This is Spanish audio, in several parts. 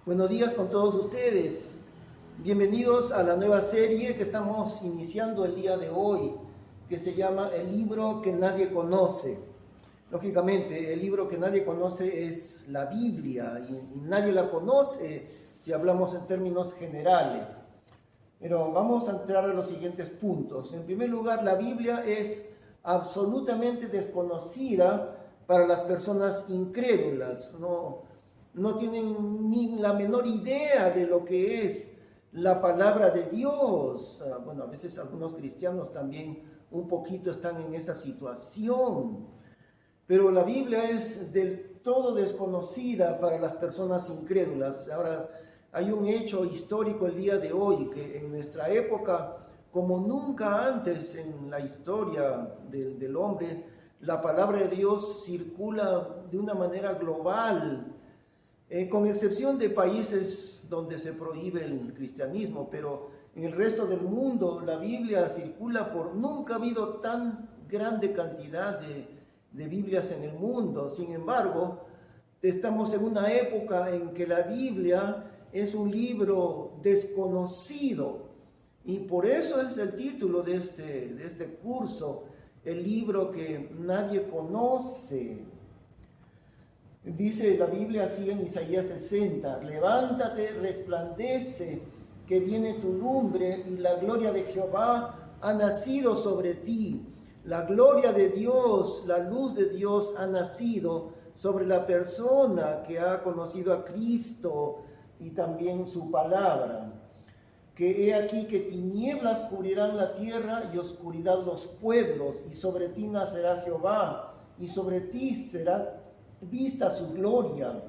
Buenos días con todos ustedes. Bienvenidos a la nueva serie que estamos iniciando el día de hoy, que se llama El libro que nadie conoce. Lógicamente, el libro que nadie conoce es la Biblia y nadie la conoce si hablamos en términos generales. Pero vamos a entrar a los siguientes puntos. En primer lugar, la Biblia es absolutamente desconocida para las personas incrédulas. No tienen ni la menor idea de lo que es la palabra de Dios. Bueno, a veces algunos cristianos también un poquito están en esa situación. Pero la Biblia es del todo desconocida para las personas incrédulas. Ahora, hay un hecho histórico el día de hoy, que en nuestra época, como nunca antes en la historia del hombre, la palabra de Dios circula de una manera global, con excepción de países donde se prohíbe el cristianismo, pero en el resto del mundo la Biblia circula nunca ha habido tan grande cantidad de Biblias en el mundo. Sin embargo, estamos en una época en que la Biblia es un libro desconocido y por eso es el título de este curso, el libro que nadie conoce. Dice la Biblia así en Isaías 60, levántate, resplandece, que viene tu lumbre y la gloria de Jehová ha nacido sobre ti. La gloria de Dios, la luz de Dios ha nacido sobre la persona que ha conocido a Cristo y también su palabra. Que he aquí que tinieblas cubrirán la tierra y oscuridad los pueblos, y sobre ti nacerá Jehová, y sobre ti será vista su gloria.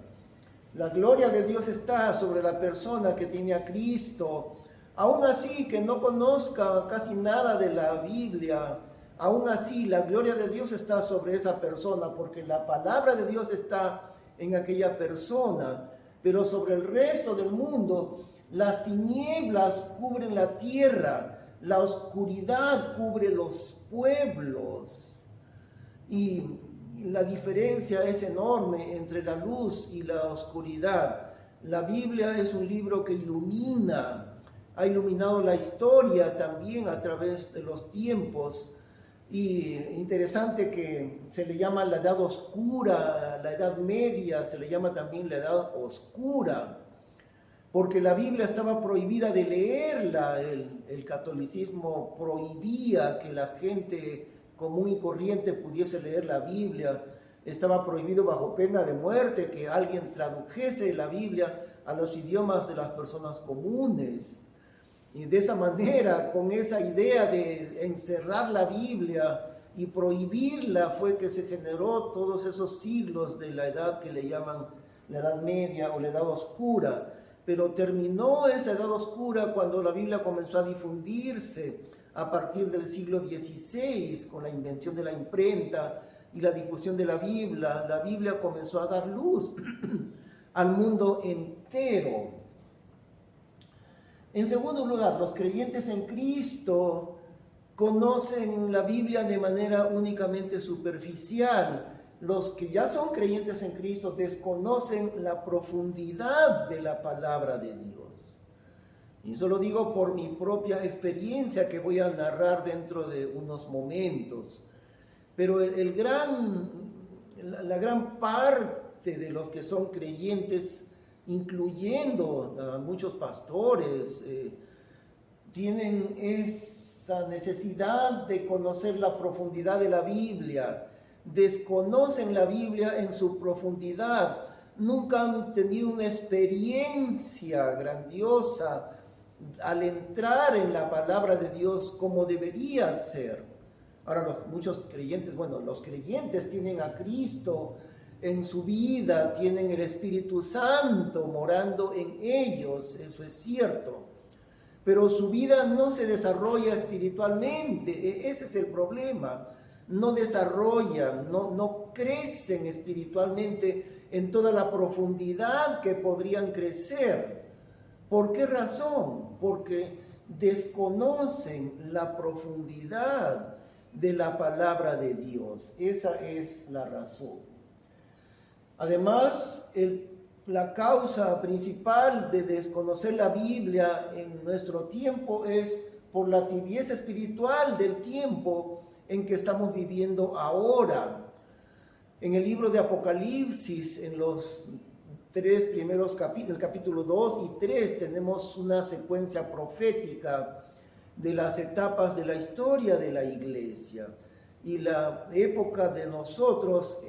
La gloria de Dios está sobre la persona que tiene a Cristo. Aún así, que no conozca casi nada de la Biblia, aún así la gloria de Dios está sobre esa persona, porque la palabra de Dios está en aquella persona. Pero sobre el resto del mundo, las tinieblas cubren la tierra, la oscuridad cubre los pueblos. Y la diferencia es enorme entre la luz y la oscuridad. La Biblia es un libro que ilumina, ha iluminado la historia también a través de los tiempos. Y interesante que se le llama la edad oscura, la edad media, se le llama también la edad oscura, porque la Biblia estaba prohibida de leerla. El catolicismo prohibía que la gente común y corriente pudiese leer la Biblia. Estaba prohibido bajo pena de muerte que alguien tradujese la Biblia a los idiomas de las personas comunes. Y de esa manera, con esa idea de encerrar la Biblia y prohibirla, fue que se generó todos esos siglos de la edad que le llaman la Edad Media o la Edad Oscura. Pero terminó esa Edad Oscura cuando la Biblia comenzó a difundirse a partir del siglo XVI, con la invención de la imprenta y la difusión de la Biblia. La Biblia comenzó a dar luz al mundo entero. En segundo lugar, los creyentes en Cristo conocen la Biblia de manera únicamente superficial. Los que ya son creyentes en Cristo desconocen la profundidad de la palabra de Dios. Y eso lo digo por mi propia experiencia que voy a narrar dentro de unos momentos. Pero la gran parte de los que son creyentes, incluyendo a muchos pastores, tienen esa necesidad de conocer la profundidad de la Biblia. Desconocen la Biblia en su profundidad. Nunca han tenido una experiencia grandiosa al entrar en la palabra de Dios como debería ser. Ahora muchos creyentes, los creyentes tienen a Cristo en su vida, tienen el Espíritu Santo morando en ellos, eso es cierto, pero su vida no se desarrolla espiritualmente. Ese es el problema. No desarrollan, no crecen espiritualmente en toda la profundidad que podrían crecer. ¿Por qué razón? Porque desconocen la profundidad de la palabra de Dios. Esa es la razón. Además, el la causa principal de desconocer la Biblia en nuestro tiempo es por la tibieza espiritual del tiempo en que estamos viviendo ahora. En el libro de Apocalipsis, en los tres primeros capítulos, el capítulo 2 y 3, tenemos una secuencia profética de las etapas de la historia de la iglesia. Y la época de nosotros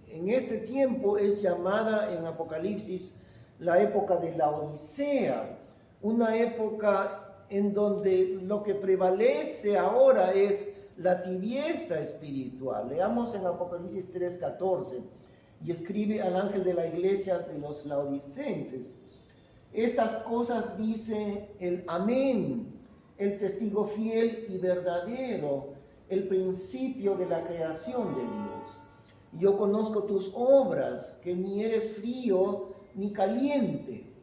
en este tiempo es llamada en Apocalipsis la época de la Odisea, una época en donde lo que prevalece ahora es la tibieza espiritual. Leamos en Apocalipsis 3:14, y escribe al ángel de la iglesia de los laodicenses: estas cosas dice el Amén, el testigo fiel y verdadero, el principio de la creación de Dios. Yo conozco tus obras, que ni eres frío ni caliente.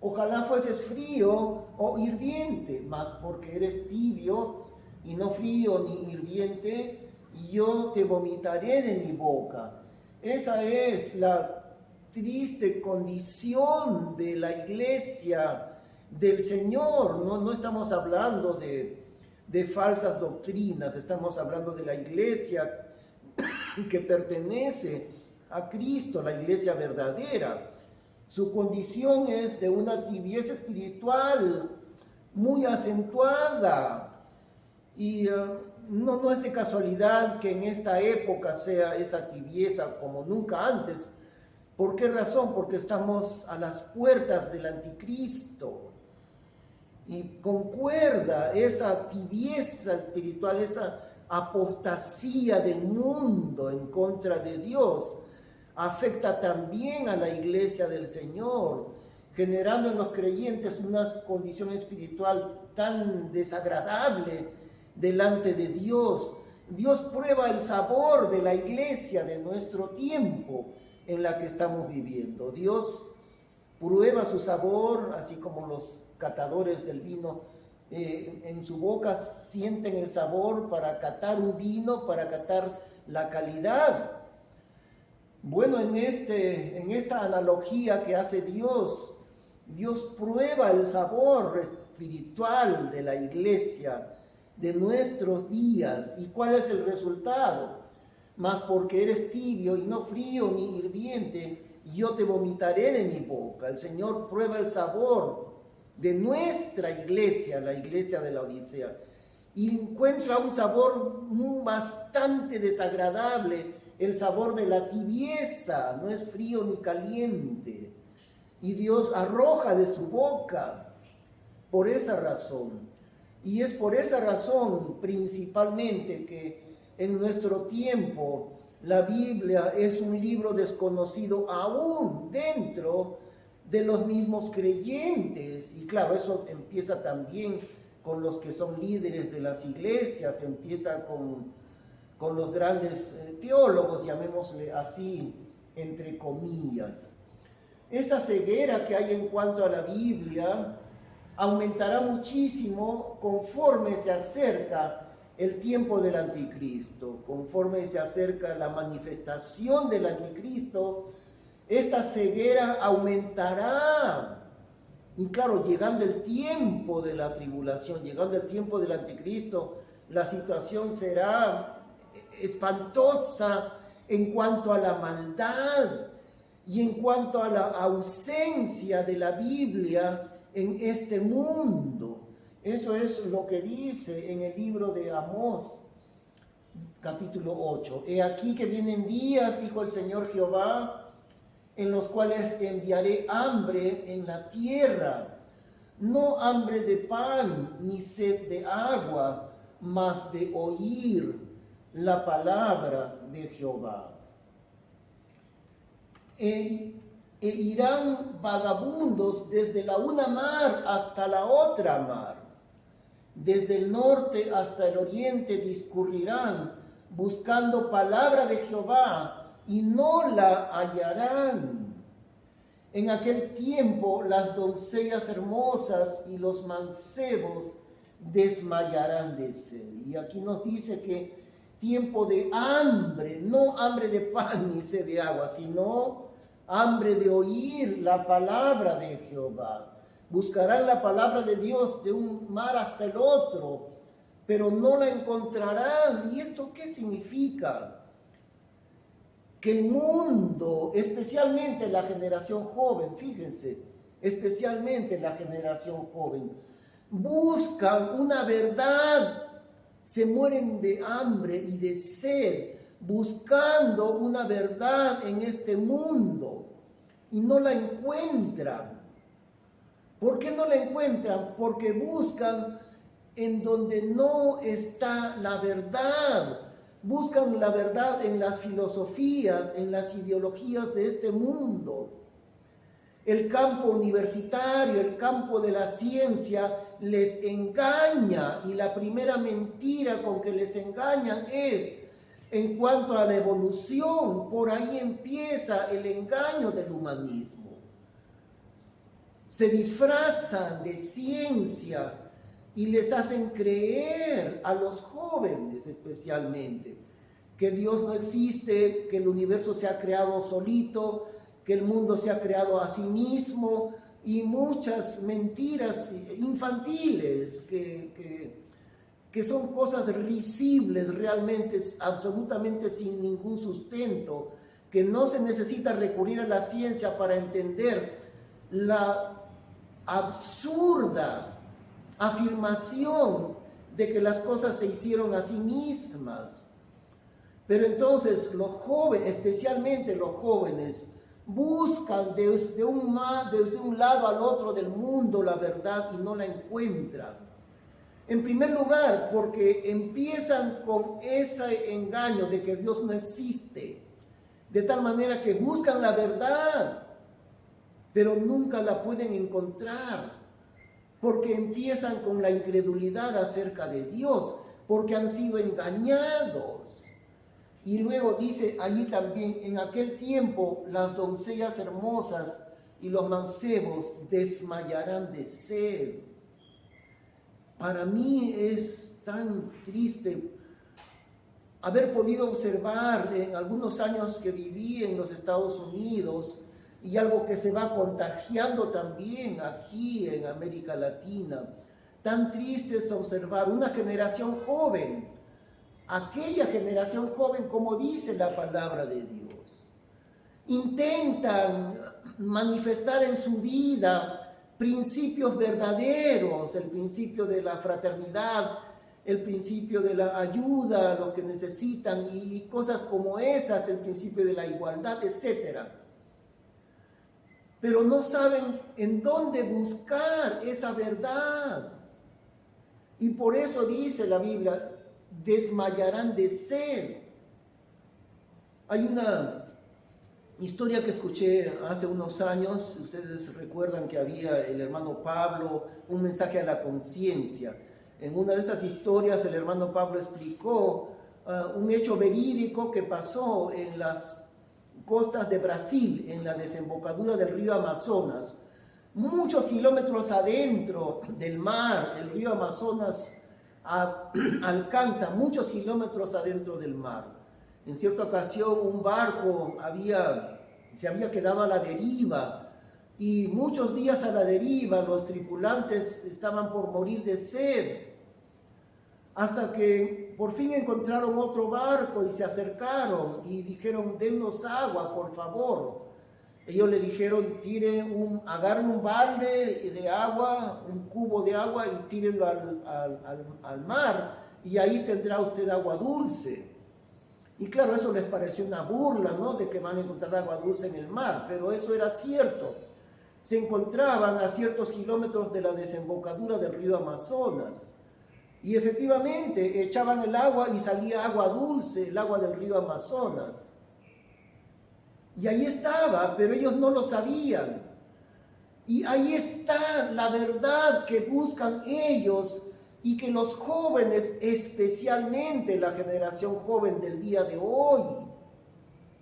Ojalá fueses frío o hirviente, mas porque eres tibio y no frío ni hirviente, yo te vomitaré de mi boca. Esa es la triste condición de la iglesia del Señor. No estamos hablando de falsas doctrinas, estamos hablando de la iglesia que pertenece a Cristo, la iglesia verdadera. Su condición es de una tibieza espiritual muy acentuada, y no es de casualidad que en esta época sea esa tibieza como nunca antes. ¿Por qué razón? Porque estamos a las puertas del anticristo. Y concuerda esa tibieza espiritual, esa apostasía del mundo en contra de Dios, afecta también a la iglesia del Señor, generando en los creyentes una condición espiritual tan desagradable delante de Dios. Dios prueba el sabor de la iglesia de nuestro tiempo en la que estamos viviendo. Dios prueba su sabor, así como los catadores del vino en su boca sienten el sabor para catar un vino, para catar la calidad. Bueno, en esta analogía que hace Dios prueba el sabor espiritual de la iglesia de nuestros días. ¿Y cuál es el resultado? Mas porque eres tibio y no frío ni hirviente, yo te vomitaré de mi boca. El Señor prueba el sabor de nuestra iglesia, la iglesia de la Odisea, y encuentra un sabor bastante desagradable, el sabor de la tibieza, no es frío ni caliente, y Dios arroja de su boca por esa razón. Y es por esa razón principalmente que en nuestro tiempo la Biblia es un libro desconocido aún dentro de los mismos creyentes. Y claro, eso empieza también con los que son líderes de las iglesias, empieza con los grandes teólogos, llamémosle así, entre comillas. Esta ceguera que hay en cuanto a la Biblia aumentará muchísimo conforme se acerca el tiempo del anticristo, conforme se acerca la manifestación del anticristo. Esta ceguera aumentará. Y claro, llegando el tiempo de la tribulación, llegando el tiempo del anticristo, la situación será espantosa en cuanto a la maldad y en cuanto a la ausencia de la Biblia en este mundo. Eso es lo que dice en el libro de Amós, capítulo 8. He aquí que vienen días, dijo el Señor Jehová, en los cuales enviaré hambre en la tierra, no hambre de pan ni sed de agua, mas de oír la palabra de Jehová. E irán vagabundos desde la una mar hasta la otra mar, desde el norte hasta el oriente discurrirán, buscando palabra de Jehová, y no la hallarán. En aquel tiempo las doncellas hermosas y los mancebos desmayarán de sed. Y aquí nos dice que tiempo de hambre, no hambre de pan ni sed de agua, sino hambre de oír la palabra de Jehová. Buscarán la palabra de Dios de un mar hasta el otro, pero no la encontrarán. ¿Y esto qué significa? Que el mundo, especialmente la generación joven, fíjense, especialmente la generación joven, buscan una verdad, se mueren de hambre y de sed, buscando una verdad en este mundo y no la encuentran. ¿Por qué no la encuentran? Porque buscan en donde no está la verdad. Buscan la verdad en las filosofías, en las ideologías de este mundo. El campo universitario, el campo de la ciencia les engaña, y la primera mentira con que les engañan es en cuanto a la evolución. Por ahí empieza el engaño del humanismo. Se disfrazan de ciencia y les hacen creer a los jóvenes especialmente que Dios no existe, que el universo se ha creado solito, que el mundo se ha creado a sí mismo, y muchas mentiras infantiles que son cosas risibles realmente, absolutamente sin ningún sustento, que no se necesita recurrir a la ciencia para entender la absurda afirmación de que las cosas se hicieron a sí mismas. Pero entonces los jóvenes, especialmente los jóvenes, buscan desde un lado al otro del mundo la verdad y no la encuentran. En primer lugar, porque empiezan con ese engaño de que Dios no existe, de tal manera que buscan la verdad, pero nunca la pueden encontrar, porque empiezan con la incredulidad acerca de Dios, porque han sido engañados. Y luego dice allí también, en aquel tiempo las doncellas hermosas y los mancebos desmayarán de sed. Para mí es tan triste haber podido observar en algunos años que viví en los Estados Unidos, y algo que se va contagiando también aquí en América Latina. Tan triste es observar una generación joven, aquella generación joven, como dice la palabra de Dios. Intentan manifestar en su vida principios verdaderos, el principio de la fraternidad, el principio de la ayuda a los que necesitan y cosas como esas, el principio de la igualdad, etcétera. Pero no saben en dónde buscar esa verdad. Y por eso dice la Biblia, desmayarán de sed. Hay una historia que escuché hace unos años, ustedes recuerdan que había el hermano Pablo, un mensaje a la conciencia. En una de esas historias el hermano Pablo explicó un hecho verídico que pasó en las costas de Brasil, en la desembocadura del río Amazonas. Muchos kilómetros adentro del mar, el río Amazonas alcanza muchos kilómetros adentro del mar. En cierta ocasión un barco se había quedado a la deriva, y muchos días a la deriva los tripulantes estaban por morir de sed, hasta que por fin encontraron otro barco y se acercaron y dijeron, dennos agua, por favor. Ellos le dijeron, agarren un balde de agua, un cubo de agua, y tírenlo al mar, y ahí tendrá usted agua dulce. Y claro, eso les pareció una burla, ¿no?, de que van a encontrar agua dulce en el mar, pero eso era cierto. Se encontraban a ciertos kilómetros de la desembocadura del río Amazonas. Y efectivamente echaban el agua y salía agua dulce, el agua del río Amazonas. Y ahí estaba, pero ellos no lo sabían. Y ahí está la verdad que buscan ellos, y que los jóvenes, especialmente la generación joven del día de hoy,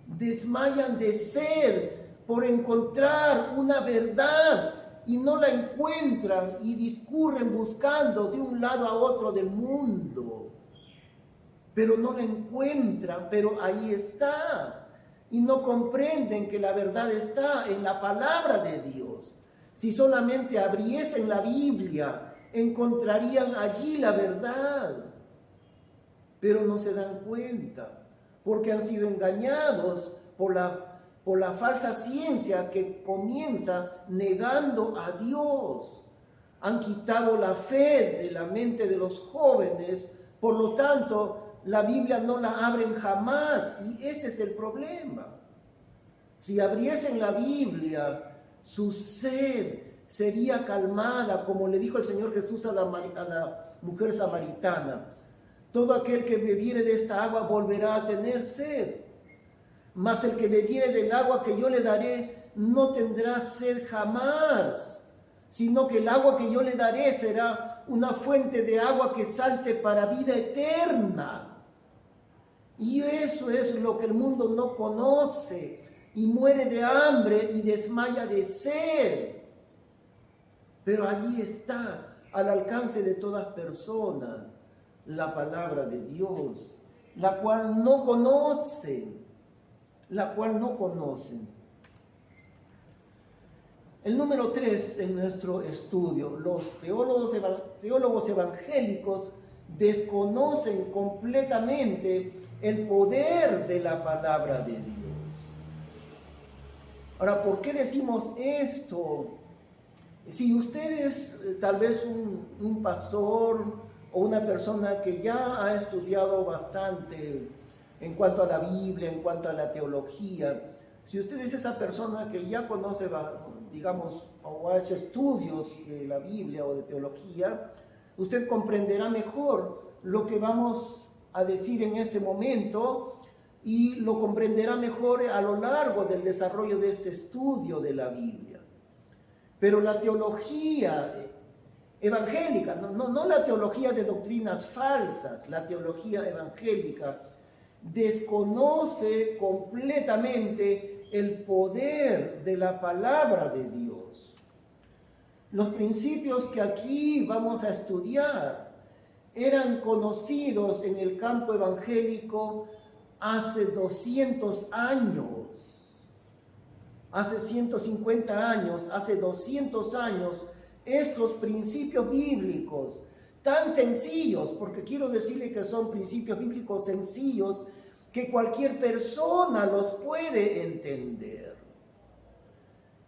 desmayan de sed por encontrar una verdad y no la encuentran, y discurren buscando de un lado a otro del mundo, pero no la encuentran, pero ahí está. y no comprenden que la verdad está en la palabra de Dios. Si solamente abriesen la Biblia, encontrarían allí la verdad, pero no se dan cuenta, porque han sido engañados por la falsa ciencia que comienza negando a Dios. Han quitado la fe de la mente de los jóvenes, por lo tanto, la Biblia no la abren jamás, y ese es el problema. Si abriesen la Biblia, su sed sería calmada, como le dijo el Señor Jesús a la mujer samaritana. Todo aquel que bebiere de esta agua volverá a tener sed, mas el que bebiere del agua que yo le daré no tendrá sed jamás, sino que el agua que yo le daré será una fuente de agua que salte para vida eterna. Y eso es lo que el mundo no conoce, y muere de hambre y desmaya de sed. Pero allí está, al alcance de todas personas, la palabra de Dios, la cual no conocen, El número 3 en nuestro estudio: los teólogos evangélicos desconocen completamente el poder de la palabra de Dios. Ahora, ¿por qué decimos esto? Si usted es tal vez un pastor o una persona que ya ha estudiado bastante en cuanto a la Biblia, en cuanto a la teología, si usted es esa persona que ya conoce, digamos, o ha hecho estudios de la Biblia o de teología, usted comprenderá mejor lo que vamos a decir en este momento, y lo comprenderá mejor a lo largo del desarrollo de este estudio de la Biblia. Pero la teología evangélica, no la teología de doctrinas falsas, la teología evangélica desconoce completamente el poder de la palabra de Dios. Los principios que aquí vamos a estudiar eran conocidos en el campo evangélico hace 200 años, hace 150 años, hace 200 años. Estos principios bíblicos tan sencillos, porque quiero decirle que son principios bíblicos sencillos que cualquier persona los puede entender.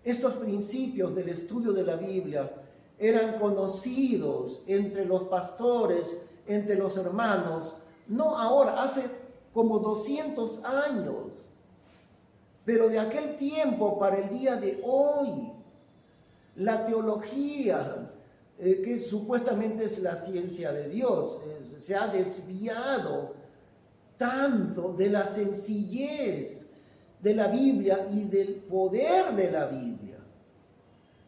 Estos principios del estudio de la Biblia eran conocidos entre los pastores, entre los hermanos, no ahora, hace como 200 años, pero de aquel tiempo para el día de hoy, la teología, que supuestamente es la ciencia de Dios, se ha desviado tanto de la sencillez de la Biblia y del poder de la Biblia.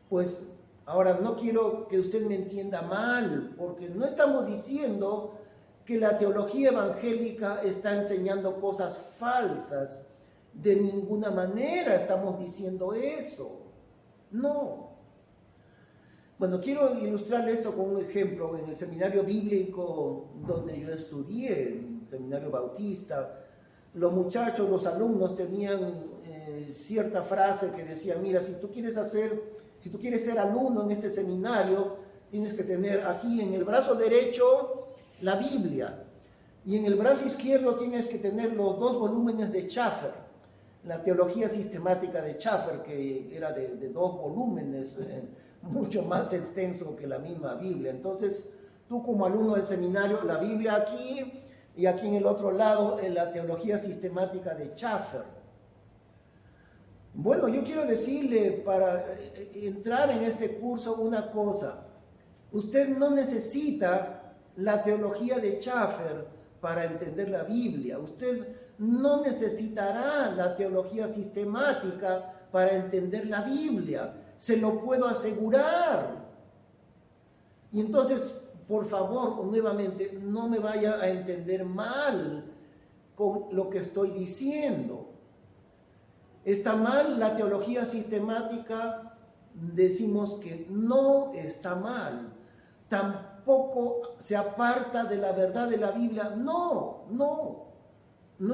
Pues ahora no quiero que usted me entienda mal, porque no estamos diciendo que la teología evangélica está enseñando cosas falsas. De ninguna manera estamos diciendo eso. No. Bueno, quiero ilustrar esto con un ejemplo. En el seminario bíblico donde yo estudié, el seminario bautista, los muchachos, los alumnos tenían cierta frase que decía: mira, si tú quieres ser alumno en este seminario, tienes que tener aquí en el brazo derecho la Biblia, y en el brazo izquierdo tienes que tener los 2 volúmenes de Schaffer, la teología sistemática de Schaffer, que era de 2 volúmenes, mucho más extenso que la misma Biblia. Entonces, tú como alumno del seminario, la Biblia aquí, y aquí en el otro lado, en la teología sistemática de Schaffer. Bueno, yo quiero decirle, para entrar en este curso, una cosa: usted no necesita la teología de Schaffer para entender la Biblia. Usted no necesitará la teología sistemática para entender la Biblia. Se lo puedo asegurar. Y entonces, por favor, nuevamente, no me vaya a entender mal con lo que estoy diciendo. ¿Está mal la teología sistemática? Decimos que no está mal. Tampoco se aparta de la verdad de la Biblia. No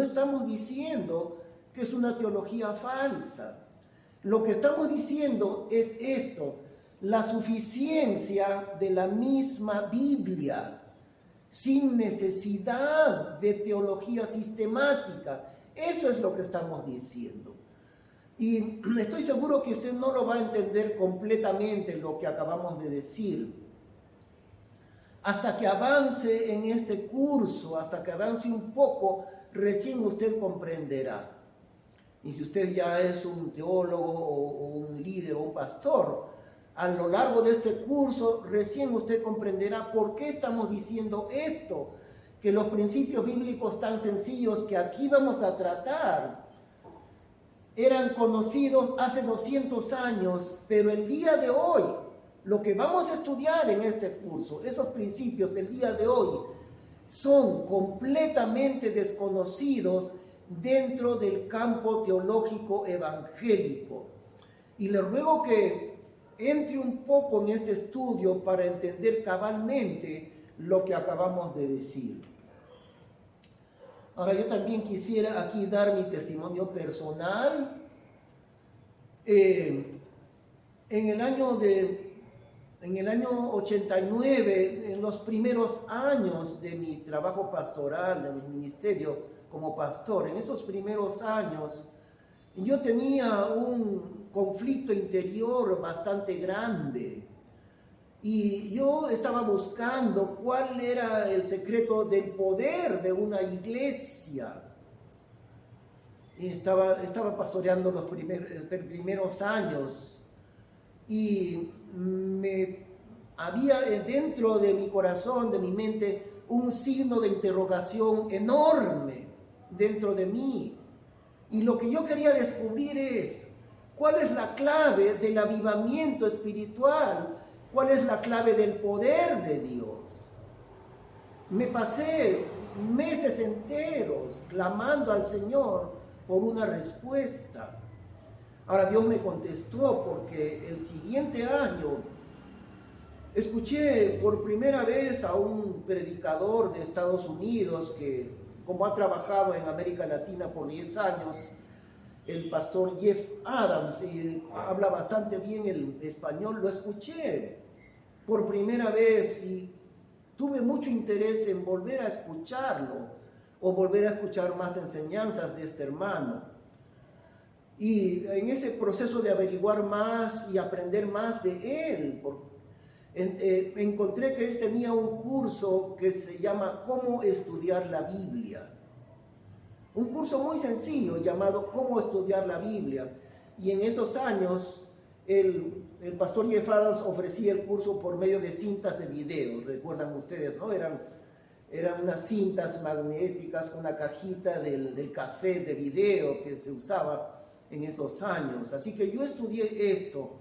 estamos diciendo que es una teología falsa. Lo que estamos diciendo es esto: la suficiencia de la misma Biblia, sin necesidad de teología sistemática. Eso es lo que estamos diciendo. Y estoy seguro que usted no lo va a entender completamente lo que acabamos de decir. Hasta que avance en este curso, hasta que avance un poco, recién usted comprenderá. Y si usted ya es un teólogo o un líder o un pastor, a lo largo de este curso recién usted comprenderá por qué estamos diciendo esto, que los principios bíblicos tan sencillos que aquí vamos a tratar eran conocidos hace 200 años, pero el día de hoy, lo que vamos a estudiar en este curso, esos principios el día de hoy, son completamente desconocidos dentro del campo teológico evangélico. Y le ruego que entre un poco en este estudio para entender cabalmente lo que acabamos de decir. Ahora, yo también quisiera aquí dar mi testimonio personal. En el año 89, en los primeros años de mi trabajo pastoral, de mi ministerio como pastor, en esos primeros años, yo tenía un conflicto interior bastante grande. Y yo estaba buscando cuál era el secreto del poder de una iglesia. Y estaba pastoreando los primeros años. Y había dentro de mi corazón, de mi mente, un signo de interrogación enorme dentro de mí. Y lo que yo quería descubrir es, ¿cuál es la clave del avivamiento espiritual? ¿Cuál es la clave del poder de Dios? Me pasé meses enteros clamando al Señor por una respuesta. Ahora Dios me contestó porque el siguiente año escuché por primera vez a un predicador de Estados Unidos que, como ha trabajado en América Latina por 10 años, el pastor Jeff Adams, y habla bastante bien el español. Lo escuché por primera vez y tuve mucho interés en volver a escucharlo o volver a escuchar más enseñanzas de este hermano. Y en ese proceso de averiguar más y aprender más de él, encontré que él tenía un curso que se llama ¿Cómo estudiar la Biblia? Un curso muy sencillo llamado ¿Cómo estudiar la Biblia? Y en esos años el pastor Jeff Adams ofrecía el curso por medio de cintas de video. Recuerdan ustedes, ¿no? Eran unas cintas magnéticas, una cajita del cassette de video que se usaba en esos años. Así que yo estudié esto.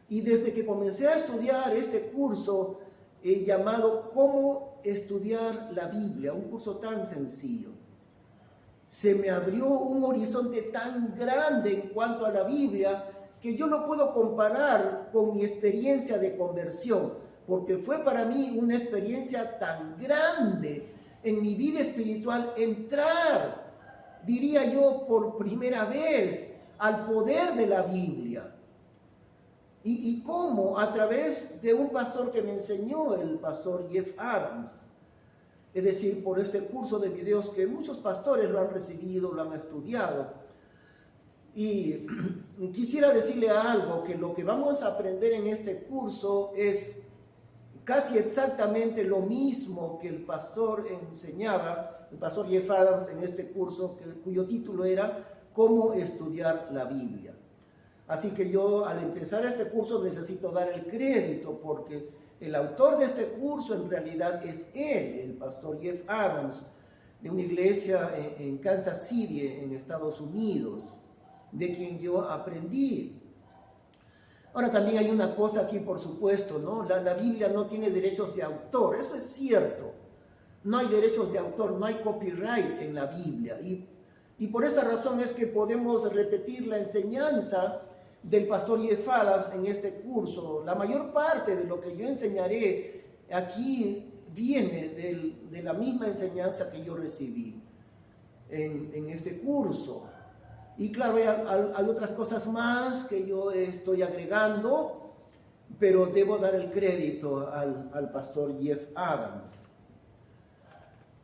Y desde que comencé a estudiar este curso llamado ¿Cómo estudiar la Biblia? Un curso tan sencillo. Se me abrió un horizonte tan grande en cuanto a la Biblia que yo no puedo comparar con mi experiencia de conversión, porque fue para mí una experiencia tan grande en mi vida espiritual entrar, diría yo, por primera vez al poder de la Biblia. Y cómo, a través de un pastor que me enseñó, el pastor Jeff Adams, es decir, por este curso de videos que muchos pastores lo han recibido, lo han estudiado. Y quisiera decirle algo, que lo que vamos a aprender en este curso es casi exactamente lo mismo que el pastor enseñaba, el pastor Jeff Adams, en este curso cuyo título era ¿Cómo estudiar la Biblia? Así que yo, al empezar este curso, necesito dar el crédito, porque el autor de este curso en realidad es él, el pastor Jeff Adams, de una iglesia en Kansas City, en Estados Unidos, de quien yo aprendí. Ahora, también hay una cosa aquí, por supuesto, ¿no? La Biblia no tiene derechos de autor, eso es cierto. No hay derechos de autor, no hay copyright en la Biblia. Y por esa razón es que podemos repetir la enseñanza del pastor Jeff Adams en este curso. La mayor parte de lo que yo enseñaré aquí viene de la misma enseñanza que yo recibí en este curso. Y claro, hay otras cosas más que yo estoy agregando, pero debo dar el crédito al pastor Jeff Adams.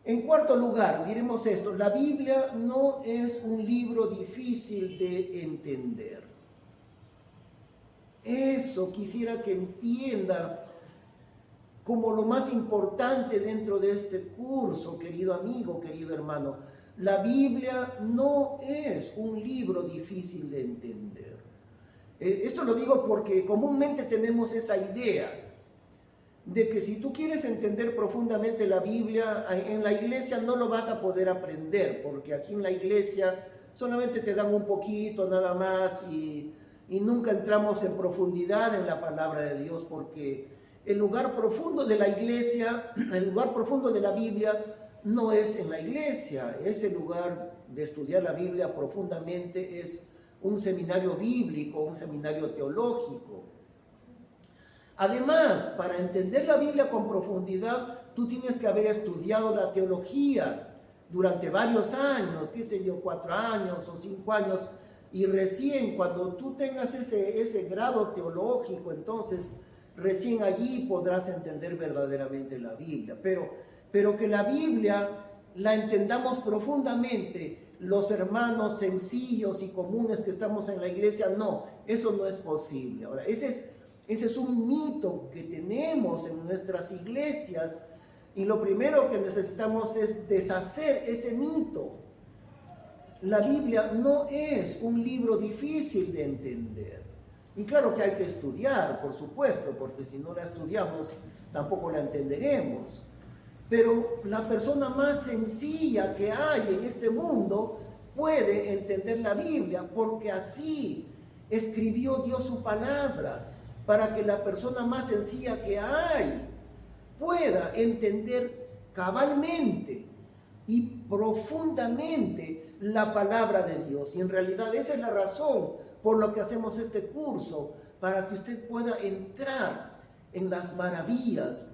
En cuarto lugar, diremos esto: la Biblia no es un libro difícil de entender. Eso quisiera que entienda como lo más importante dentro de este curso, querido amigo, querido hermano. La Biblia no es un libro difícil de entender. Esto lo digo porque comúnmente tenemos esa idea de que si tú quieres entender profundamente la Biblia, en la iglesia no lo vas a poder aprender, porque aquí en la iglesia solamente te dan un poquito nada más y nunca entramos en profundidad en la palabra de Dios, porque el lugar profundo de la iglesia, el lugar profundo de la Biblia no es en la iglesia. Ese lugar de estudiar la Biblia profundamente es un seminario bíblico, un seminario teológico. Además, para entender la Biblia con profundidad, tú tienes que haber estudiado la teología durante varios años, 4 años o 5 años, y recién cuando tú tengas ese grado teológico, entonces recién allí podrás entender verdaderamente la Biblia. Pero que la Biblia la entendamos profundamente, los hermanos sencillos y comunes que estamos en la iglesia, no, eso no es posible. Ahora, ese es un mito que tenemos en nuestras iglesias, y lo primero que necesitamos es deshacer ese mito. La Biblia no es un libro difícil de entender. Y claro que hay que estudiar, por supuesto, porque si no la estudiamos, tampoco la entenderemos. Pero la persona más sencilla que hay en este mundo puede entender la Biblia, porque así escribió Dios su palabra, para que la persona más sencilla que hay pueda entender cabalmente y profundamente la palabra de Dios. Y en realidad esa es la razón por la que hacemos este curso, para que usted pueda entrar en las maravillas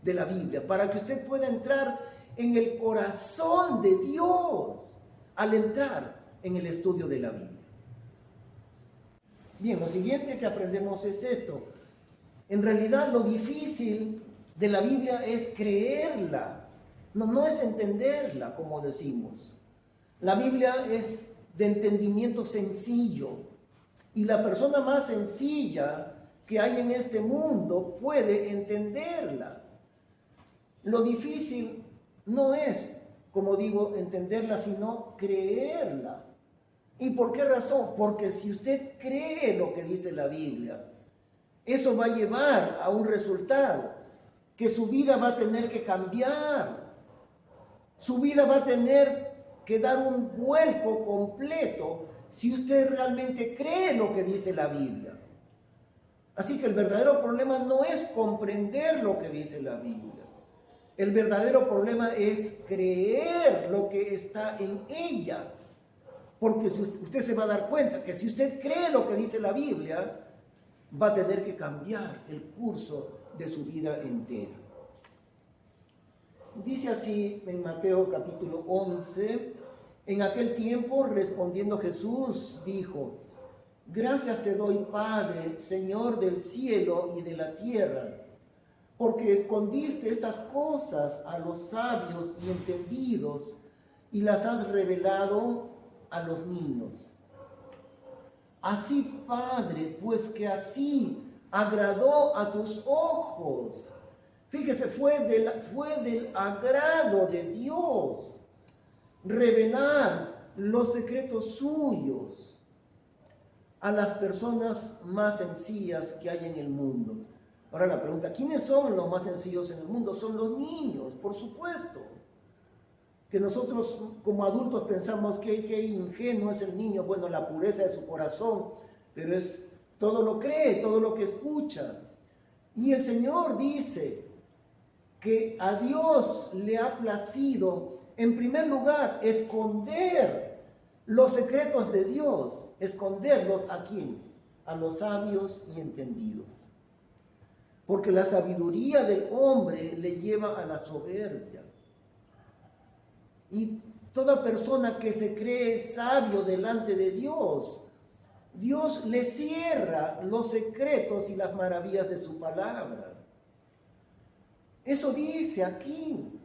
de la Biblia, para que usted pueda entrar en el corazón de Dios al entrar en el estudio de la Biblia. Bien, lo siguiente que aprendemos es esto. En realidad lo difícil de la Biblia es creerla, no es entenderla, como decimos. La Biblia es de entendimiento sencillo, y la persona más sencilla que hay en este mundo puede entenderla. Lo difícil no es, como digo, entenderla, sino creerla. ¿Y por qué razón? Porque si usted cree lo que dice la Biblia, eso va a llevar a un resultado, que su vida va a tener que cambiar. Su vida va a tener que dar un vuelco completo si usted realmente cree lo que dice la Biblia. Así que el verdadero problema no es comprender lo que dice la Biblia. El verdadero problema es creer lo que está en ella. Porque usted se va a dar cuenta que si usted cree lo que dice la Biblia, va a tener que cambiar el curso de su vida entera. Dice así en Mateo capítulo 11, en aquel tiempo respondiendo Jesús dijo: gracias te doy, Padre, Señor del cielo y de la tierra, porque escondiste estas cosas a los sabios y entendidos y las has revelado a los niños. Así, Padre, pues que así agradó a tus ojos. Fíjese, fue del agrado de Dios revelar los secretos suyos a las personas más sencillas que hay en el mundo. Ahora la pregunta: ¿quiénes son los más sencillos en el mundo? Son los niños, por supuesto. Que nosotros como adultos pensamos que ingenuo es el niño. Bueno, la pureza de su corazón, pero todo lo cree, todo lo que escucha. Y el Señor dice que a Dios le ha placido, en primer lugar, esconder los secretos de Dios. ¿Esconderlos a quién? A los sabios y entendidos. Porque la sabiduría del hombre le lleva a la soberbia. Y Toda persona que se cree sabio delante de Dios, Dios le cierra los secretos y las maravillas de su palabra. Eso dice aquí.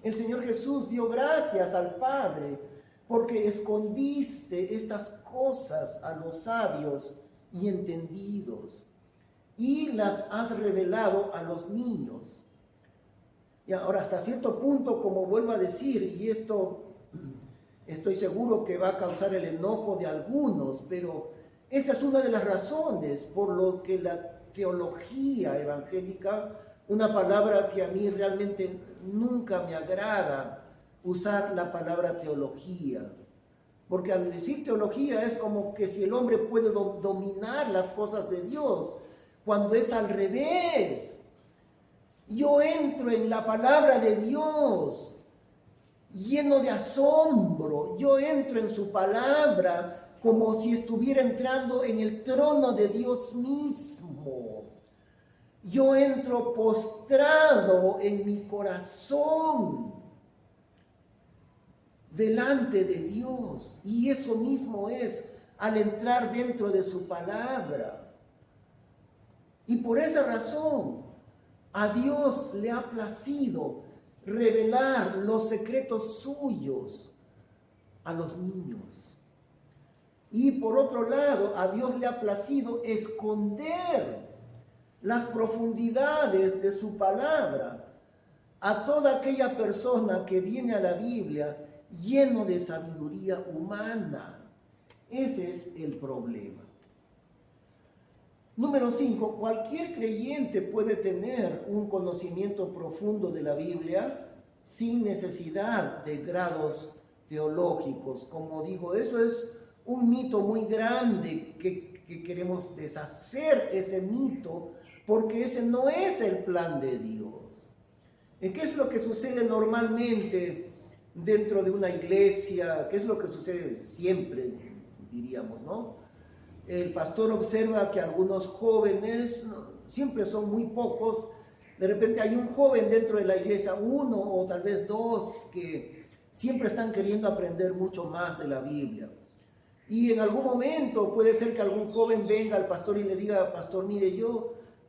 El Señor Jesús dio gracias al Padre porque escondiste estas cosas a los sabios y entendidos y las has revelado a los niños. Y ahora, hasta cierto punto, como vuelvo a decir, y esto estoy seguro que va a causar el enojo de algunos, pero esa es una de las razones por lo que la teología evangélica, una palabra que a mí realmente nunca me agrada usar la palabra teología, porque al decir teología es como que si el hombre puede dominar las cosas de Dios, cuando es al revés. Yo entro en la palabra de Dios lleno de asombro, yo entro en su palabra como si estuviera entrando en el trono de Dios mismo. Yo entro postrado en mi corazón delante de Dios, y eso mismo es al entrar dentro de su palabra. Y por esa razón a Dios le ha placido revelar los secretos suyos a los niños. Y por otro lado, a Dios le ha placido esconder las profundidades de su palabra a toda aquella persona que viene a la Biblia lleno de sabiduría humana. Ese es el problema. Número 5, cualquier creyente puede tener un conocimiento profundo de la Biblia sin necesidad de grados teológicos. Como digo, eso es un mito muy grande que queremos deshacer ese mito, porque ese no es el plan de Dios. ¿Qué es lo que sucede normalmente dentro de una iglesia? ¿Qué es lo que sucede siempre, diríamos, no? El pastor observa que algunos jóvenes, siempre son muy pocos, de repente hay un joven dentro de la iglesia, uno o tal vez dos, que siempre están queriendo aprender mucho más de la Biblia. Y en algún momento puede ser que algún joven venga al pastor y le diga: pastor, mire,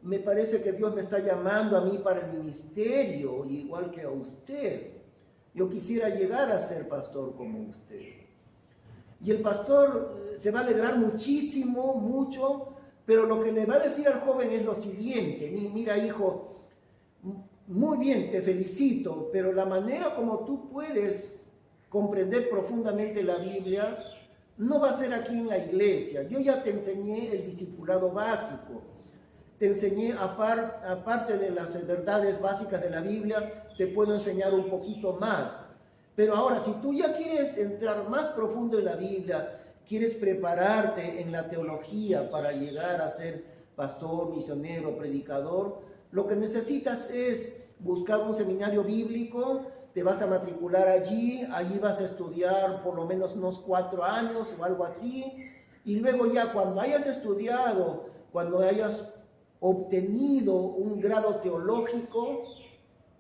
me parece que Dios me está llamando a mí para el ministerio, igual que a usted. Yo quisiera llegar a ser pastor como usted. Y el pastor se va a alegrar muchísimo, mucho, pero lo que le va a decir al joven es lo siguiente: mira, hijo, muy bien, te felicito, pero la manera como tú puedes comprender profundamente la Biblia no va a ser aquí en la iglesia. Yo ya te enseñé el discipulado básico, te enseñé, aparte de las verdades básicas de la Biblia, te puedo enseñar un poquito más. Pero ahora, si tú ya quieres entrar más profundo en la Biblia, quieres prepararte en la teología para llegar a ser pastor, misionero, predicador, lo que necesitas es buscar un seminario bíblico, te vas a matricular allí vas a estudiar por lo menos unos 4 años o algo así, y luego ya cuando hayas estudiado, cuando hayas obtenido un grado teológico,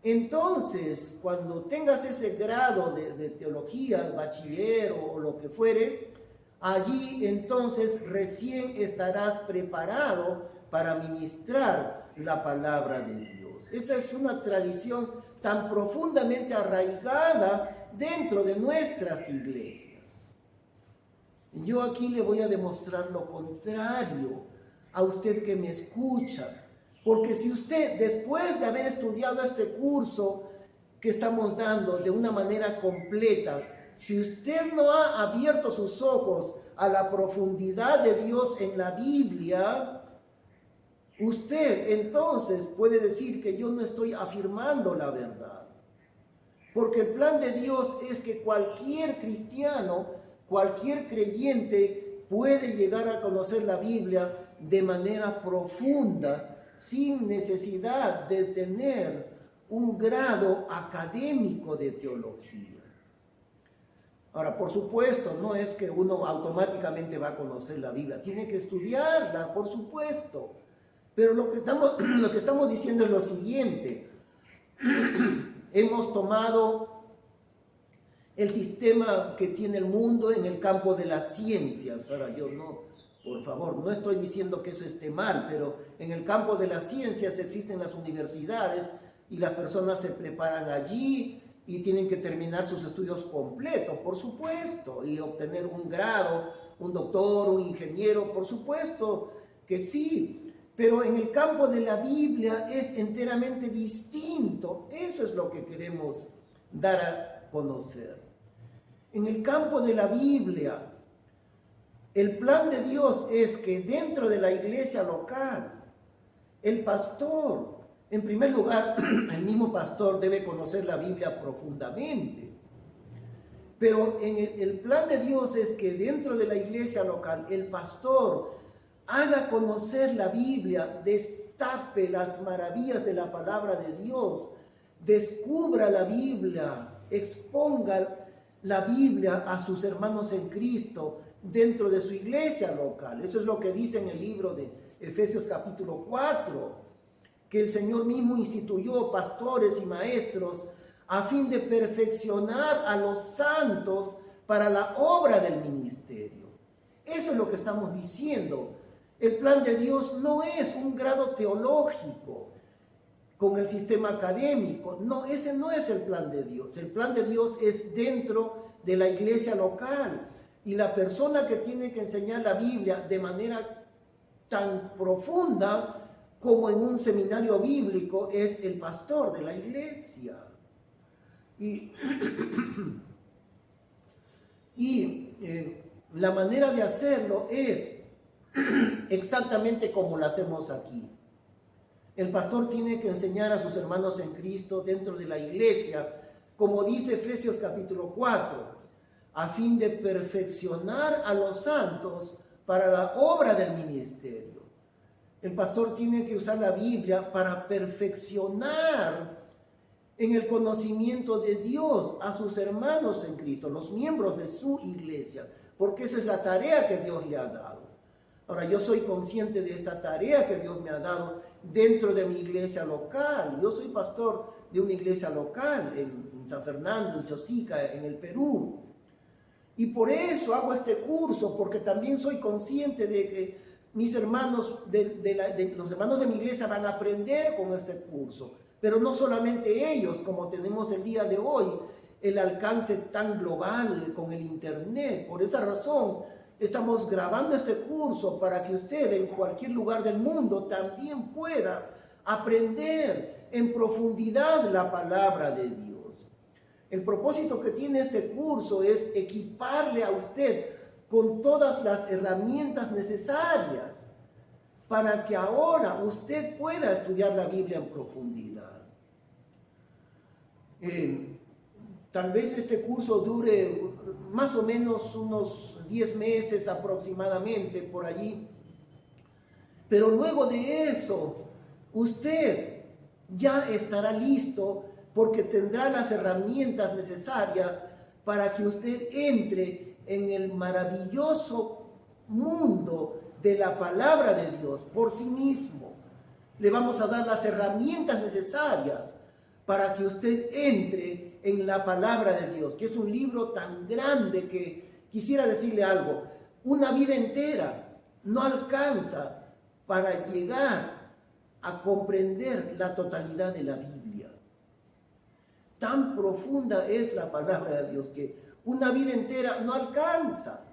entonces, cuando tengas ese grado de teología, bachiller o lo que fuere, allí entonces recién estarás preparado para ministrar la palabra de Dios. Esa es una tradición tan profundamente arraigada dentro de nuestras iglesias. Yo aquí le voy a demostrar lo contrario a usted que me escucha. Porque si usted, después de haber estudiado este curso que estamos dando de una manera completa, si usted no ha abierto sus ojos a la profundidad de Dios en la Biblia, usted entonces puede decir que yo no estoy afirmando la verdad. Porque el plan de Dios es que cualquier cristiano, cualquier creyente puede llegar a conocer la Biblia de manera profunda, sin necesidad de tener un grado académico de teología. Ahora, por supuesto, no es que uno automáticamente va a conocer la Biblia, tiene que estudiarla, por supuesto. Pero lo que estamos diciendo es lo siguiente: hemos tomado el sistema que tiene el mundo en el campo de las ciencias. Ahora, yo no, por favor, no estoy diciendo que eso esté mal, pero en el campo de las ciencias existen las universidades y las personas se preparan allí y tienen que terminar sus estudios completos, por supuesto, y obtener un grado, un doctor, un ingeniero, por supuesto que sí. Pero en el campo de la Biblia es enteramente distinto. Eso es lo que queremos dar a conocer. En el campo de la Biblia, el plan de Dios es que dentro de la iglesia local, el pastor, en primer lugar, el mismo pastor debe conocer la Biblia profundamente. Pero el plan de Dios es que dentro de la iglesia local, el pastor haga conocer la Biblia, destape las maravillas de la palabra de Dios, descubra la Biblia, exponga la Biblia a sus hermanos en Cristo dentro de su iglesia local. Eso es lo que dice en el libro de Efesios capítulo 4, que el Señor mismo instituyó pastores y maestros a fin de perfeccionar a los santos para la obra del ministerio. Eso es lo que estamos diciendo. El plan de Dios no es un grado teológico con el sistema académico. No, ese no es el plan de Dios. El plan de Dios es dentro de la iglesia local. Y la persona que tiene que enseñar la Biblia de manera tan profunda como en un seminario bíblico es el pastor de la iglesia. Y la manera de hacerlo es exactamente como lo hacemos aquí. El pastor tiene que enseñar a sus hermanos en Cristo dentro de la iglesia, como dice Efesios capítulo 4, a fin de perfeccionar a los santos para la obra del ministerio. El pastor tiene que usar la Biblia para perfeccionar en el conocimiento de Dios a sus hermanos en Cristo, los miembros de su iglesia, porque esa es la tarea que Dios le ha dado. Ahora, yo soy consciente de esta tarea que Dios me ha dado dentro de mi iglesia local. Yo soy pastor de una iglesia local en San Fernando, en Chosica, en el Perú. Y por eso hago este curso, porque también soy consciente de que mis hermanos, los hermanos de mi iglesia van a aprender con este curso. Pero no solamente ellos, como tenemos el día de hoy, el alcance tan global con el internet. Por esa razón, estamos grabando este curso para que usted en cualquier lugar del mundo también pueda aprender en profundidad la palabra de Dios. El propósito que tiene este curso es equiparle a usted con todas las herramientas necesarias para que ahora usted pueda estudiar la Biblia en profundidad. Tal vez este curso dure más o menos unos 10 meses aproximadamente, por allí. Pero luego de eso, usted ya estará listo porque tendrá las herramientas necesarias para que usted entre en el maravilloso mundo de la palabra de Dios por sí mismo. Le vamos a dar las herramientas necesarias para que usted entre en la palabra de Dios, que es un libro tan grande que quisiera decirle algo. Una vida entera no alcanza para llegar a comprender la totalidad de la Biblia. Tan profunda es la palabra de Dios que una vida entera no alcanza.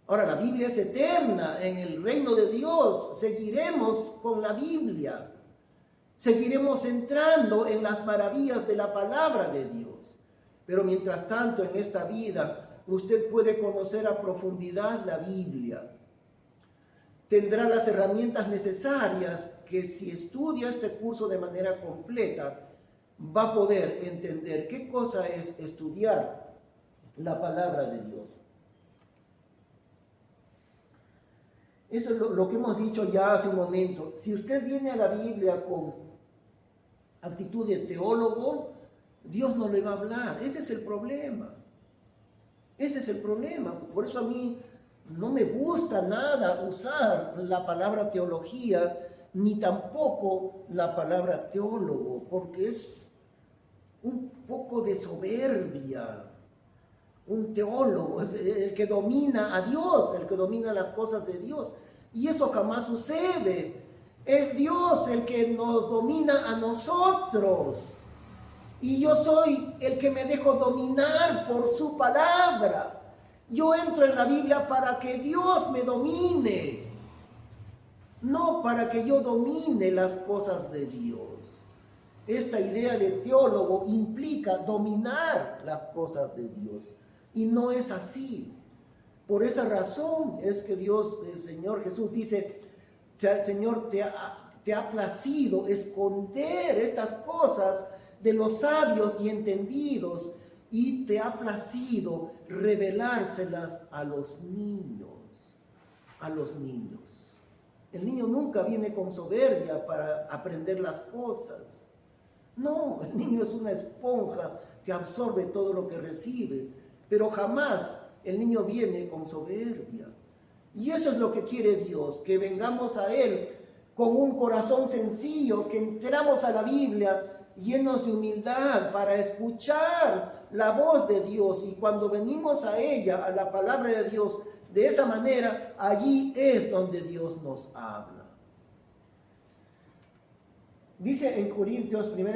Ahora, la Biblia es eterna en el reino de Dios. Seguiremos con la Biblia. Seguiremos entrando en las maravillas de la palabra de Dios. Pero mientras tanto, en esta vida, usted puede conocer a profundidad la Biblia. Tendrá las herramientas necesarias que si estudia este curso de manera completa, va a poder entender qué cosa es estudiar la palabra de Dios. Eso es lo que hemos dicho ya hace un momento. Si usted viene a la Biblia con actitud de teólogo, Dios no le va a hablar. Ese es el problema. Ese es el problema. Por eso a mí no me gusta nada usar la palabra teología, ni tampoco la palabra teólogo, porque es un poco de soberbia. un teólogo, es el que domina a Dios, el que domina las cosas de Dios. Y eso jamás sucede. Es Dios el que nos domina a nosotros. Y yo soy el que me dejo dominar por su palabra. Yo entro en la Biblia para que Dios me domine, no para que yo domine las cosas de Dios. Esta idea de teólogo implica dominar las cosas de Dios. Y no es así. Por esa razón es que Dios, el Señor Jesús dice, el Señor te ha placido esconder estas cosas de los sabios y entendidos, y te ha placido revelárselas a los niños. A los niños. El niño nunca viene con soberbia para aprender las cosas. No, el niño es una esponja que absorbe todo lo que recibe, pero jamás el niño viene con soberbia. Y eso es lo que quiere Dios, que vengamos a Él con un corazón sencillo, que entramos a la Biblia llenos de humildad para escuchar la voz de Dios. Y cuando venimos a ella, a la palabra de Dios, de esa manera, allí es donde Dios nos habla. Dice en 1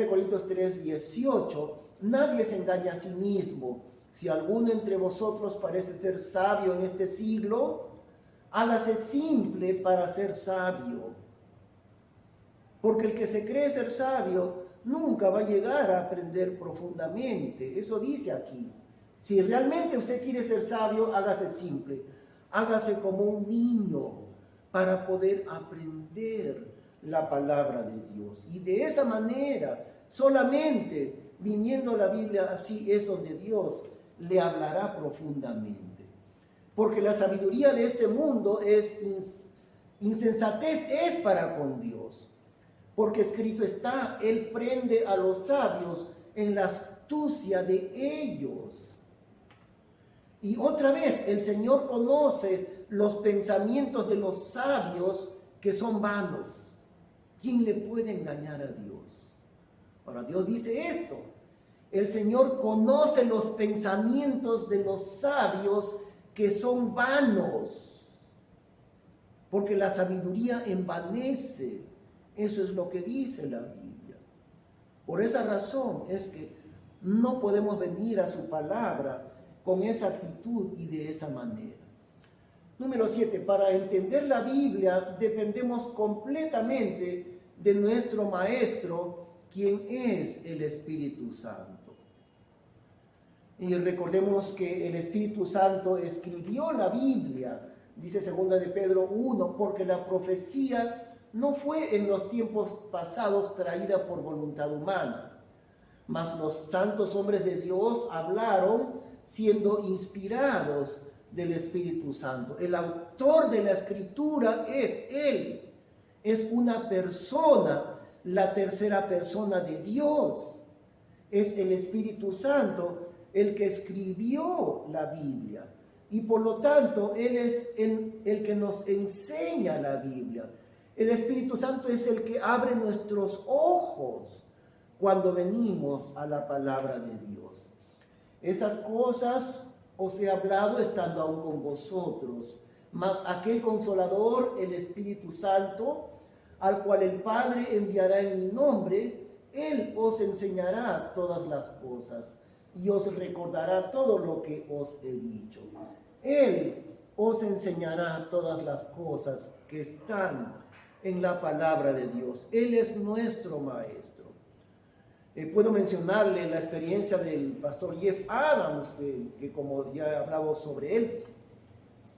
Corintios 3, 18, nadie se engaña a sí mismo. Si alguno entre vosotros parece ser sabio en este siglo, hágase simple para ser sabio. Porque el que se cree ser sabio nunca va a llegar a aprender profundamente. Eso dice aquí. Si realmente usted quiere ser sabio, hágase simple. Hágase como un niño para poder aprender la palabra de Dios. Y de esa manera, solamente viniendo a la Biblia, así es donde Dios le hablará profundamente. Porque la sabiduría de este mundo es insensatez, es para con Dios. Porque escrito está, Él prende a los sabios en la astucia de ellos. Y otra vez, el Señor conoce los pensamientos de los sabios que son vanos. ¿Quién le puede engañar a Dios? Ahora, Dios dice esto. El Señor conoce los pensamientos de los sabios que son vanos. Porque la sabiduría envanece. Eso es lo que dice la Biblia. Por esa razón es que no podemos venir a su palabra con esa actitud y de esa manera. Número 7, para entender la Biblia dependemos completamente de nuestro Maestro, quien es el Espíritu Santo. Y recordemos que el Espíritu Santo escribió la Biblia, dice 2 de Pedro 1, porque la profecía no fue en los tiempos pasados traída por voluntad humana, mas los santos hombres de Dios hablaron siendo inspirados del Espíritu Santo. El autor de la Escritura es Él, es una persona, la tercera persona de Dios. Es el Espíritu Santo el que escribió la Biblia, y por lo tanto Él es el que nos enseña la Biblia. El Espíritu Santo es el que abre nuestros ojos cuando venimos a la palabra de Dios. Esas cosas os he hablado estando aún con vosotros, mas aquel Consolador, el Espíritu Santo, al cual el Padre enviará en mi nombre, Él os enseñará todas las cosas y os recordará todo lo que os he dicho. Él os enseñará todas las cosas que están en la palabra de Dios. Él es nuestro Maestro. Puedo mencionarle la experiencia del pastor Jeff Adams, que como ya he hablado sobre él,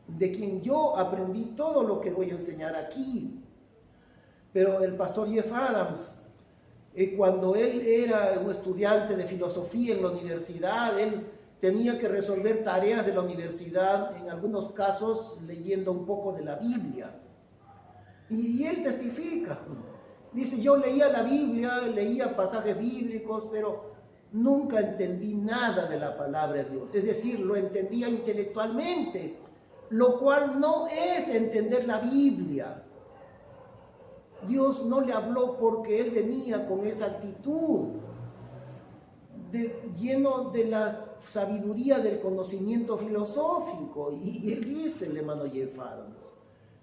de quien yo aprendí todo lo que voy a enseñar aquí. Pero el pastor Jeff Adams, cuando él era un estudiante de filosofía en la universidad, él tenía que resolver tareas de la universidad, en algunos casos leyendo un poco de la Biblia. Y él testifica, dice, yo leía la Biblia, leía pasajes bíblicos, pero nunca entendí nada de la palabra de Dios. Es decir, lo entendía intelectualmente, lo cual no es entender la Biblia. Dios no le habló porque él venía con esa actitud. lleno de la sabiduría del conocimiento filosófico. Y él dice, el hermano Jeff Adams,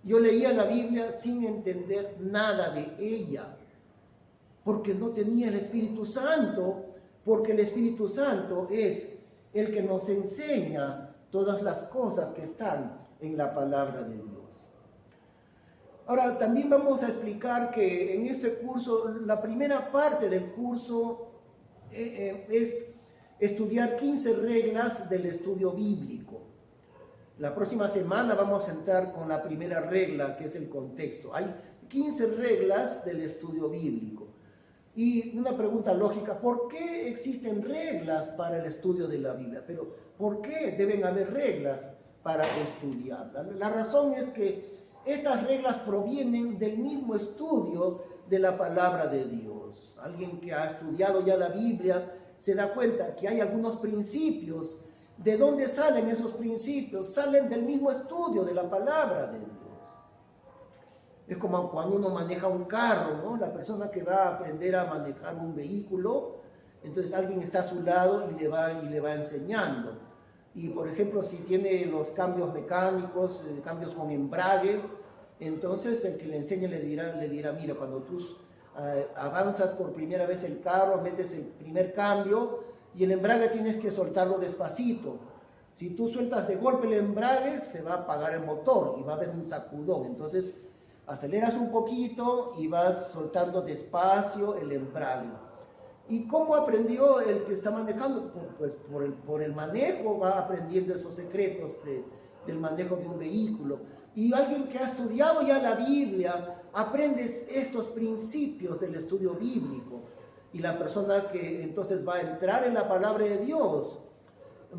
yo leía la Biblia sin entender nada de ella, porque no tenía el Espíritu Santo, porque el Espíritu Santo es el que nos enseña todas las cosas que están en la palabra de Dios. Ahora, también vamos a explicar que en este curso, la primera parte del curso es estudiar 15 reglas del estudio bíblico. La próxima semana vamos a entrar con la primera regla, que es el contexto. Hay 15 reglas del estudio bíblico. Y una pregunta lógica, ¿por qué existen reglas para el estudio de la Biblia? Pero, ¿por qué deben haber reglas para estudiarla? La razón es que estas reglas provienen del mismo estudio de la palabra de Dios. Alguien que ha estudiado ya la Biblia se da cuenta que hay algunos principios. ¿De dónde salen esos principios? Salen del mismo estudio de la palabra de Dios. Es como cuando uno maneja un carro, ¿no? La persona que va a aprender a manejar un vehículo, entonces alguien está a su lado y le va enseñando. Y por ejemplo, si tiene los cambios mecánicos, cambios con embrague, entonces el que le enseña le dirá, mira, cuando tú avanzas por primera vez el carro, metes el primer cambio y el embrague tienes que soltarlo despacito. Si tú sueltas de golpe el embrague, se va a apagar el motor y va a haber un sacudón. Entonces aceleras un poquito y vas soltando despacio el embrague. ¿Y cómo aprendió el que está manejando? Pues por el manejo va aprendiendo esos secretos del manejo de un vehículo. Y alguien que ha estudiado ya la Biblia aprende estos principios del estudio bíblico. Y la persona que entonces va a entrar en la palabra de Dios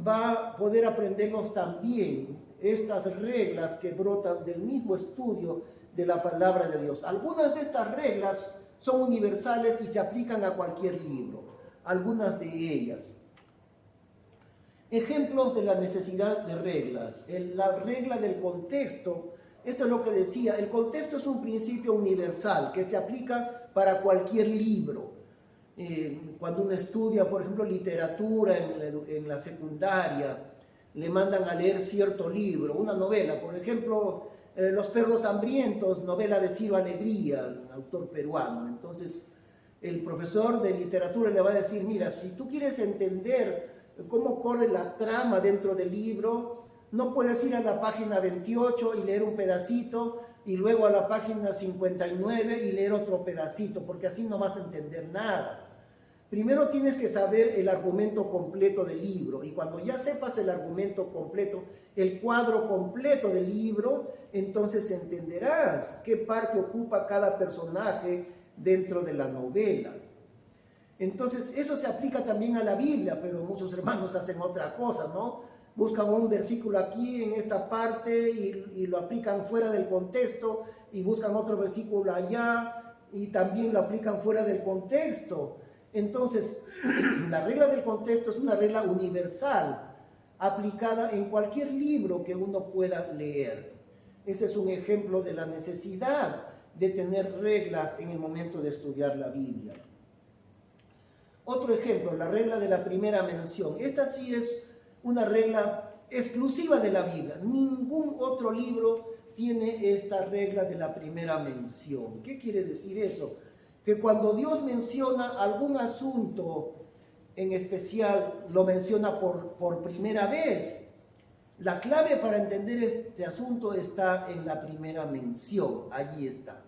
va a poder aprendernos también estas reglas que brotan del mismo estudio de la palabra de Dios. Algunas de estas reglas son universales y se aplican a cualquier libro, algunas de ellas. Ejemplos de la necesidad de reglas. La regla del contexto, esto es lo que decía, el contexto es un principio universal que se aplica para cualquier libro. Cuando uno estudia, por ejemplo, literatura en la secundaria, le mandan a leer cierto libro, una novela, por ejemplo, Los perros hambrientos, novela de Ciro Alegría, autor peruano. Entonces, el profesor de literatura le va a decir, mira, si tú quieres entender cómo corre la trama dentro del libro, no puedes ir a la página 28 y leer un pedacito, y luego a la página 59 y leer otro pedacito, porque así no vas a entender nada. Primero tienes que saber el argumento completo del libro, y cuando ya sepas el argumento completo, el cuadro completo del libro, entonces entenderás qué parte ocupa cada personaje dentro de la novela. Entonces eso se aplica también a la Biblia, pero muchos hermanos hacen otra cosa, ¿no? Buscan un versículo aquí en esta parte y lo aplican fuera del contexto, y buscan otro versículo allá y también lo aplican fuera del contexto. Entonces, la regla del contexto es una regla universal, aplicada en cualquier libro que uno pueda leer. Ese es un ejemplo de la necesidad de tener reglas en el momento de estudiar la Biblia. Otro ejemplo, la regla de la primera mención. Esta sí es una regla exclusiva de la Biblia. Ningún otro libro tiene esta regla de la primera mención. ¿Qué quiere decir eso? Que cuando Dios menciona algún asunto en especial, lo menciona por primera vez. La clave para entender este asunto está en la primera mención, allí está.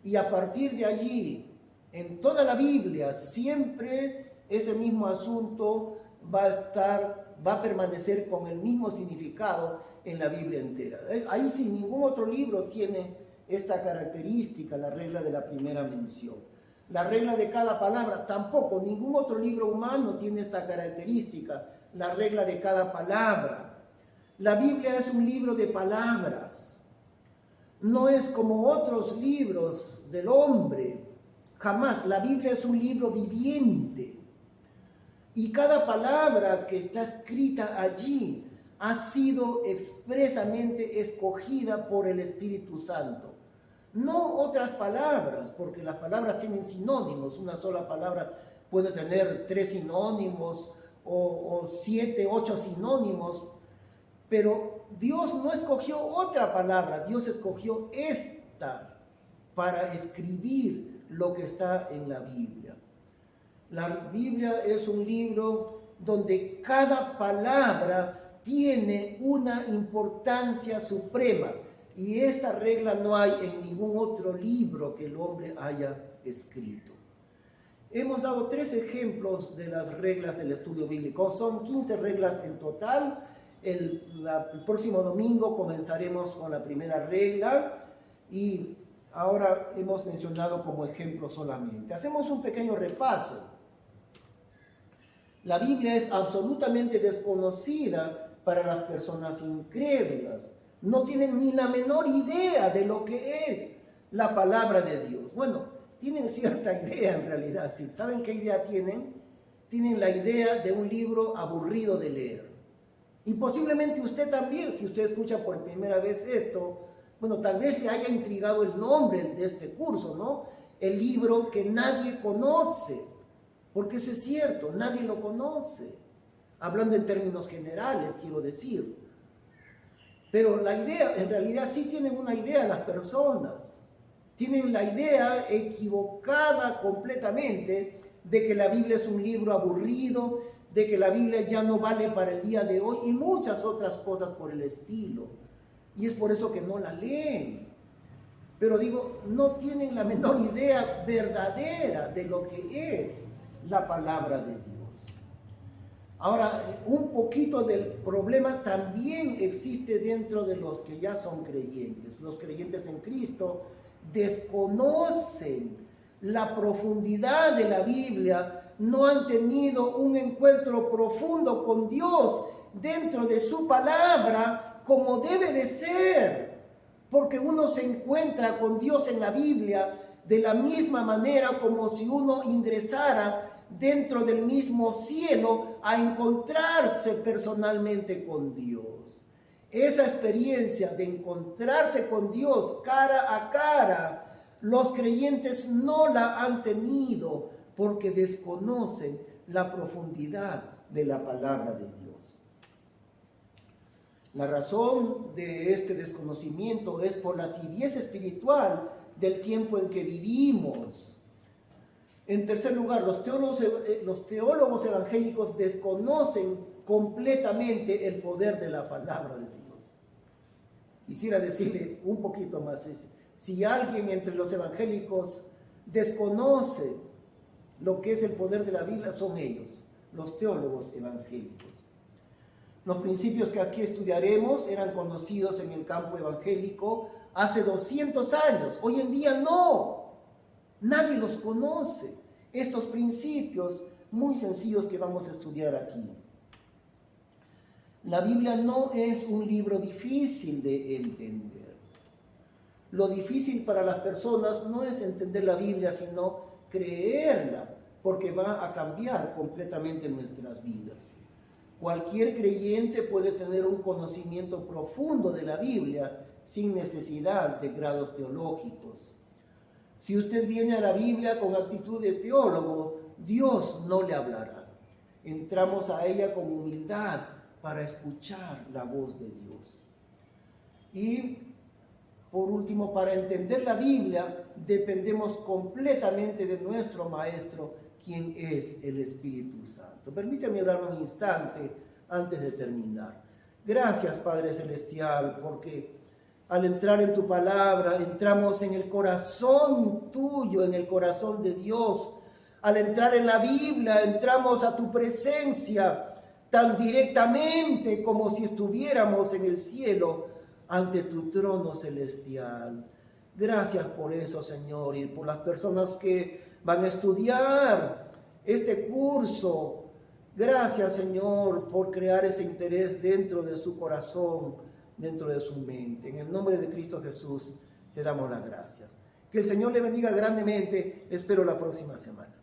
Y a partir de allí, en toda la Biblia, siempre ese mismo asunto va a permanecer con el mismo significado en la Biblia entera. Ahí sí, ningún otro libro tiene esta característica, la regla de la primera mención. La regla de cada palabra, tampoco, ningún otro libro humano tiene esta característica, la regla de cada palabra. La Biblia es un libro de palabras, no es como otros libros del hombre, jamás. La Biblia es un libro viviente, y cada palabra que está escrita allí ha sido expresamente escogida por el Espíritu Santo. No otras palabras, porque las palabras tienen sinónimos. Una sola palabra puede tener 3 sinónimos o 7, 8 sinónimos, pero Dios no escogió otra palabra, Dios escogió esta para escribir lo que está en la Biblia. La Biblia es un libro donde cada palabra tiene una importancia suprema, y esta regla no hay en ningún otro libro que el hombre haya escrito. Hemos dado 3 ejemplos de las reglas del estudio bíblico. Son 15 reglas en total. El próximo domingo comenzaremos con la primera regla y ahora hemos mencionado como ejemplo solamente. Hacemos un pequeño repaso. La Biblia es absolutamente desconocida para las personas incrédulas. No tienen ni la menor idea de lo que es la palabra de Dios. Bueno, tienen cierta idea en realidad. ¿Sí? ¿Saben qué idea tienen? Tienen la idea de un libro aburrido de leer. Y posiblemente usted también, si usted escucha por primera vez esto, bueno, tal vez le haya intrigado el nombre de este curso, ¿no? El libro que nadie conoce. Porque eso es cierto, nadie lo conoce. Hablando en términos generales, quiero decir. Pero la idea, en realidad sí tienen una idea las personas. Tienen la idea equivocada completamente de que la Biblia es un libro aburrido, de que la Biblia ya no vale para el día de hoy y muchas otras cosas por el estilo. Y es por eso que no la leen. Pero digo, no tienen la menor idea verdadera de lo que es la palabra de Dios. Ahora, un poquito del problema también existe dentro de los que ya son creyentes. Los creyentes en Cristo desconocen la profundidad de la Biblia, no han tenido un encuentro profundo con Dios dentro de su palabra como debe de ser, porque uno se encuentra con Dios en la Biblia de la misma manera como si uno ingresara dentro del mismo cielo a encontrarse personalmente con Dios. Esa experiencia de encontrarse con Dios cara a cara, los creyentes no la han tenido porque desconocen la profundidad de la palabra de Dios. La razón de este desconocimiento es por la tibieza espiritual del tiempo en que vivimos. En tercer lugar, los teólogos evangélicos desconocen completamente el poder de la palabra de Dios. Quisiera decirle un poquito más. Si alguien entre los evangélicos desconoce lo que es el poder de la Biblia, son ellos, los teólogos evangélicos. Los principios que aquí estudiaremos eran conocidos en el campo evangélico hace 200 años. Hoy en día no. Nadie los conoce. Estos principios muy sencillos que vamos a estudiar aquí. La Biblia no es un libro difícil de entender. Lo difícil para las personas no es entender la Biblia, sino creerla, porque va a cambiar completamente nuestras vidas. Cualquier creyente puede tener un conocimiento profundo de la Biblia sin necesidad de grados teológicos. Si usted viene a la Biblia con actitud de teólogo, Dios no le hablará. Entramos a ella con humildad para escuchar la voz de Dios. Y por último, para entender la Biblia, dependemos completamente de nuestro Maestro, quien es el Espíritu Santo. Permítame orar un instante antes de terminar. Gracias, Padre Celestial, porque al entrar en tu palabra, entramos en el corazón tuyo, en el corazón de Dios. Al entrar en la Biblia, entramos a tu presencia tan directamente como si estuviéramos en el cielo ante tu trono celestial. Gracias por eso, Señor, y por las personas que van a estudiar este curso. Gracias, Señor, por crear ese interés dentro de su corazón, dentro de su mente. En el nombre de Cristo Jesús te damos las gracias. Que el Señor le bendiga grandemente. Espero la próxima semana.